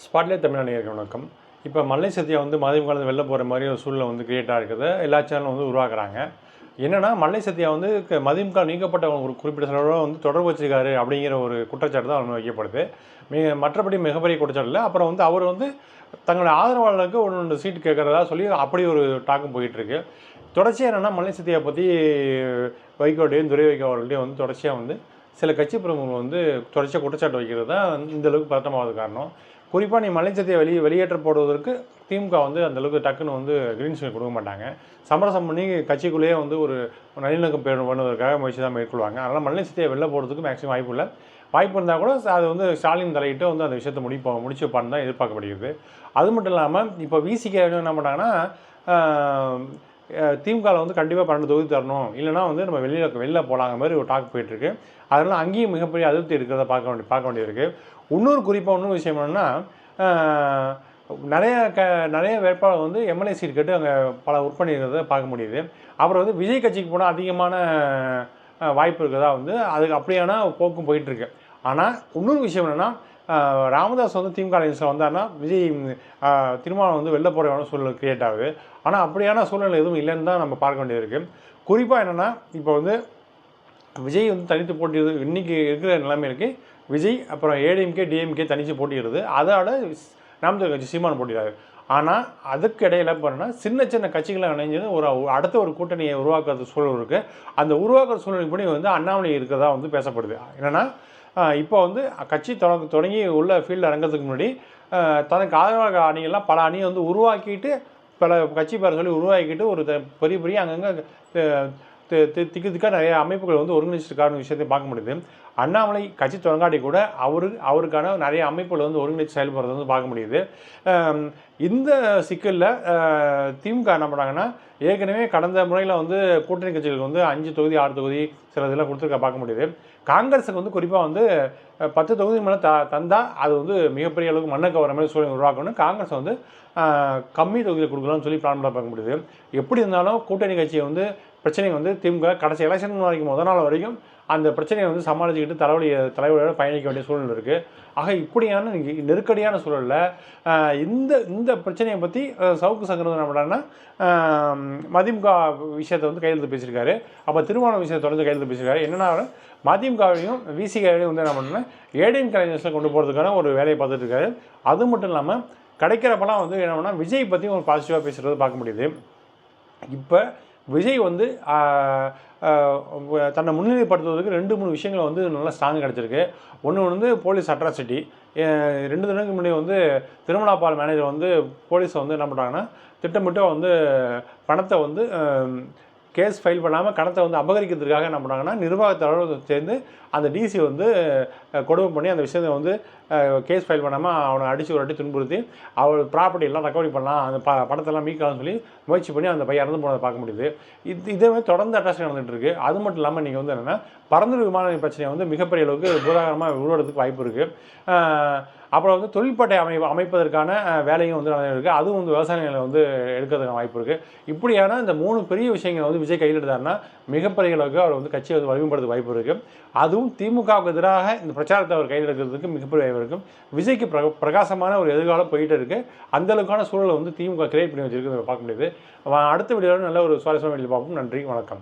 Spotlight Tamil நேயர்களுக்கு வணக்கம். இப்போ மல்லை சத்யா வந்து மதிமுக வெளில போகிற மாதிரி ஒரு சூழ்நிலை வந்து கிரியேட் ஆகிருக்குது. எல்லா சேனலும் வந்து உருவாக்குறாங்க. என்னென்னா மல்லை சத்யா வந்து மதிமுக நீக்கப்பட்ட ஒரு குறிப்பிட்ட சிலரோட வந்து தொடர்பு வச்சிருக்காரு அப்படிங்கிற ஒரு குற்றச்சாட்டு தான் அவங்க வைக்கப்படுது. மற்றபடி மிகப்பெரிய குற்றச்சாட்டு இல்லை. அப்புறம் வந்து அவர் வந்து தங்களுடைய ஆதரவாளர்களுக்கு ஒன்று சீட்டு கேட்குறதா சொல்லி அப்படி ஒரு டாக்கும் போயிட்டுருக்கு. தொடர்ச்சியாக என்னென்னா மல்லை சத்யா பற்றி வைகோட்டையும் துரை வைகோ அவர்கள்ட்டையும் வந்து தொடர்ச்சியாக வந்து சில கட்சி பிரமுகர்கள் வந்து தொடர்ச்சியாக குற்றச்சாட்டு வைக்கிறது தான் இந்தளவுக்கு பதட்டமாவது காரணம். குறிப்பாக நீ மல்லை சத்யா வெளியேற்ற போடுவதற்கு திமுக வந்து அந்தளவுக்கு டக்குன்னு வந்து க்ரீன் சிக்னல் கொடுக்க மாட்டாங்க. சமரசம் பண்ணி கட்சிக்குள்ளேயே வந்து ஒரு நல்லிணக்கம் பண்ணுவதற்காக முயற்சி தான் மேற்கொள்வாங்க. அதனால் மல்லை சத்யா வெளில போகிறதுக்கு மேக்ஸிமம் வாய்ப்பு இல்லை. வாய்ப்பு இருந்தால் கூட அது வந்து ஸ்டாலின் தலையிட்டு வந்து அந்த விஷயத்தை முடிச்சு வைப்பான்னு தான் எதிர்பார்க்கப்படுகிறது. அது மட்டும் இல்லாமல் இப்போ விசிகே என்ன பண்ணாங்கன்னா திமுகவில் வந்து கண்டிப்பாக 12 தொகுதி தரணும், இல்லைனா வந்து நம்ம வெளில போகலாங்க மாதிரி ஒரு டாக் போயிட்டுருக்கு. அதனால் அங்கேயும் மிகப்பெரிய அதிருப்தி இருக்கிறத பார்க்க வேண்டியிருக்கு. இன்னொரு குறிப்பாக இன்னொரு விஷயம் என்னென்னா நிறைய வேட்பாளர் வந்து எம்எல்ஏ சீட் கேட்டு அங்கே பல ஒர்க் பண்ணியிருக்கிறத பார்க்க முடியுது. அப்புறம் வந்து விஜய் கட்சிக்கு போனால் அதிகமான வாய்ப்பு இருக்கிறதா வந்து அதுக்கு அப்படியான போக்கும் போயிட்டுருக்கு. ஆனால் இன்னொரு விஷயம் என்னென்னா ராமதாஸ் வந்து திமுக அலைன்ஸில் வந்தார்னா விஜய் திருமாவளவன் வந்து வெளில போகிற சூழ்நிலை கிரியேட் ஆகுது. ஆனால் அப்படியான சூழ்நிலை எதுவும் இல்லைன்னு தான் நம்ம பார்க்க வேண்டியது இருக்குது. குறிப்பாக என்னென்னா இப்போ வந்து விஜய் வந்து தனித்து போட்டிடுது. இன்றைக்கி இருக்கிற நிலைமைக்கு விஜய் அப்புறம் ஏடிஎம்கே டிஎம்கே தனித்து போட்டிடுது. அதோட நாம் தமிழர் கட்சி சீமான் போட்டிடுறாரு. ஆனால் அதுக்கு இடையில் போனோன்னா சின்ன சின்ன கட்சிகளை இணைஞ்சது அடுத்த ஒரு கூட்டணியை உருவாக்குறது சூழல் இருக்குது. அந்த உருவாக்குற சூழ்நிலைப்படி வந்து அண்ணாமலை இருக்கிறதா வந்து பேசப்படுது. என்னென்னா இப்போ வந்து கட்சி தொடங்கி உள்ள ஃபீல்டு இறங்கிறதுக்கு முன்னாடி தனக்கு ஆதரவாக அணிகள்லாம் பல அணியை வந்து உருவாக்கிட்டு பல கட்சி பேரை சொல்லி உருவாக்கிட்டு ஒரு பெரிய அங்கங்கே திக்காக நிறைய அமைப்புகள் வந்து ஒருங்கிணைச்சிருக்கான விஷயத்தை பார்க்க முடியுது. அண்ணாமலை கட்சி தொடங்காட்டி கூட அவருக்கான நிறைய அமைப்புகள் வந்து ஒருங்கிணைச்சு செயல்படுறது வந்து பார்க்க முடியுது. இந்த சிக்கலில் திமுக என்ன பண்ணாங்கன்னா ஏற்கனவே கடந்த முறையில் வந்து கூட்டணி கட்சிகளுக்கு வந்து 5 தொகுதி 6 தொகுதி சில இதெல்லாம் கொடுத்துருக்க பார்க்க முடியுது. காங்கிரஸுக்கு வந்து குறிப்பாக வந்து 10 தொகுதி மேலே தந்தால் அது வந்து மிகப்பெரிய அளவுக்கு மண்ணுக்கு வர மாதிரி சூழ்நிலை உருவாக்கணும். காங்கிரஸ் வந்து கம்மி தொகுதியில் கொடுக்கலாம்னு சொல்லி பிளான் பண்ண பார்க்க முடியுது. எப்படி இருந்தாலும் கூட்டணி கட்சியை வந்து பிரச்சனை வந்து திமுக கடைசி எலெக்ஷன் வரைக்கும் முதல் நாள் வரைக்கும் அந்த பிரச்சனையை வந்து சமாளிச்சுக்கிட்டு தலைவலியோட பயணிக்க வேண்டிய சூழல் இருக்குது. ஆக இப்படியான நெருக்கடியான சூழலில் இந்த பிரச்சனையை பற்றி சவுக்கு சங்கர் என்ன பண்ணுறாங்கன்னா மதிமுக விஷயத்தை வந்து கையெழுத்து பேசியிருக்காரு. அப்போ திருமண விஷயத்தை தொடர்ந்து கையெழுத்து பேசியிருக்காரு. என்னென்னா மதிமுகவையும் விசிகாவையும் வந்து என்ன பண்ணணும்னா ஏடிஎம் கலைஞர்ஸில் கொண்டு போகிறதுக்கான ஒரு வேலையை பார்த்துட்டு இருக்காரு. அது மட்டும் இல்லாமல் கிடைக்கிறப்பெல்லாம் வந்து என்ன பண்ணால் விஜய் பற்றி ஒரு பாசிட்டிவாக பேசுகிறது பார்க்க முடியுது. இப்போ விஜய் வந்து தன்னை முன்னிலைப்படுத்துவதற்கு 2-3 விஷயங்கள் வந்து நல்லா ஸ்ட்ராங்காக கிடச்சிருக்கு. ஒன்று வந்து போலீஸ் அட்ராசிட்டி. 2 தினங்களுக்கு முன்னாடி வந்து திருமலாபால் மேனேஜர் வந்து போலீஸை வந்து என்ன பண்ணுறாங்கன்னா திட்டமிட்டு வந்து பணத்தை வந்து கேஸ் ஃபைல் பண்ணாமல் கணத்தை வந்து அபகரிக்கிறதுக்காக என்ன பண்ணுறாங்கன்னா நிர்வாகத்தோடு சேர்ந்து அந்த டிசி வந்து கொடுமை பண்ணி அந்த விஷயத்தை வந்து கேஸ் ஃபைல் பண்ணாமல் அவனை அடித்து ஒரு வாட்டி துன்புறுத்தி அவள் ப்ராப்பர்ட்டி எல்லாம் ரெக்கவரி பண்ணலாம், அந்த பணத்தெல்லாம் மீட்கலாம்னு சொல்லி முயற்சி பண்ணி அந்த பையன் இறந்து போனதை பார்க்க முடியுது. இதே மாதிரி தொடர்ந்து அட்டாச் நடந்துகிட்டு இருக்குது. அது மட்டும் இல்லாமல் நீங்கள் வந்து என்னென்னா பறந்தூர் விமான பிரச்சனையை வந்து மிகப்பெரிய அளவுக்கு பூதாகரமாக உருவாடுறதுக்கு வாய்ப்பு இருக்குது. அப்புறம் வந்து தொழில்பட்டை அமைப்பதற்கான வேலையும் வந்து நடந்துருக்கு. அதுவும் வந்து விவசாயிகளை வந்து எடுக்கிறதுக்கான வாய்ப்பு இருக்குது. இப்படியான இந்த 3 பெரிய விஷயங்களை வந்து விஜய் கையில் எடுத்தாருன்னா மிகப்பெரிய அளவுக்கு அவர் வந்து கட்சியை வந்து வலிமைப்படுத்த வாய்ப்பு இருக்குது. அதுவும் திமுகவுக்கு எதிராக இந்த பிரச்சாரத்தை அவர் கையில் எடுக்கிறதுக்கு மிகப்பெரிய வாய்ப்பு இருக்கும். விஜய்க்கு பிரகாசமான ஒரு எதிர்காலம் போயிட்டு இருக்குது. அந்தளவுக்கான சூழலை வந்து திமுக கிரியேட் பண்ணி வச்சிருக்கு பார்க்க முடியுது. அடுத்த வீடியோவில் நல்ல ஒரு சுவாரஸ்யமான வீடியோ பார்ப்போம். நன்றி, வணக்கம்.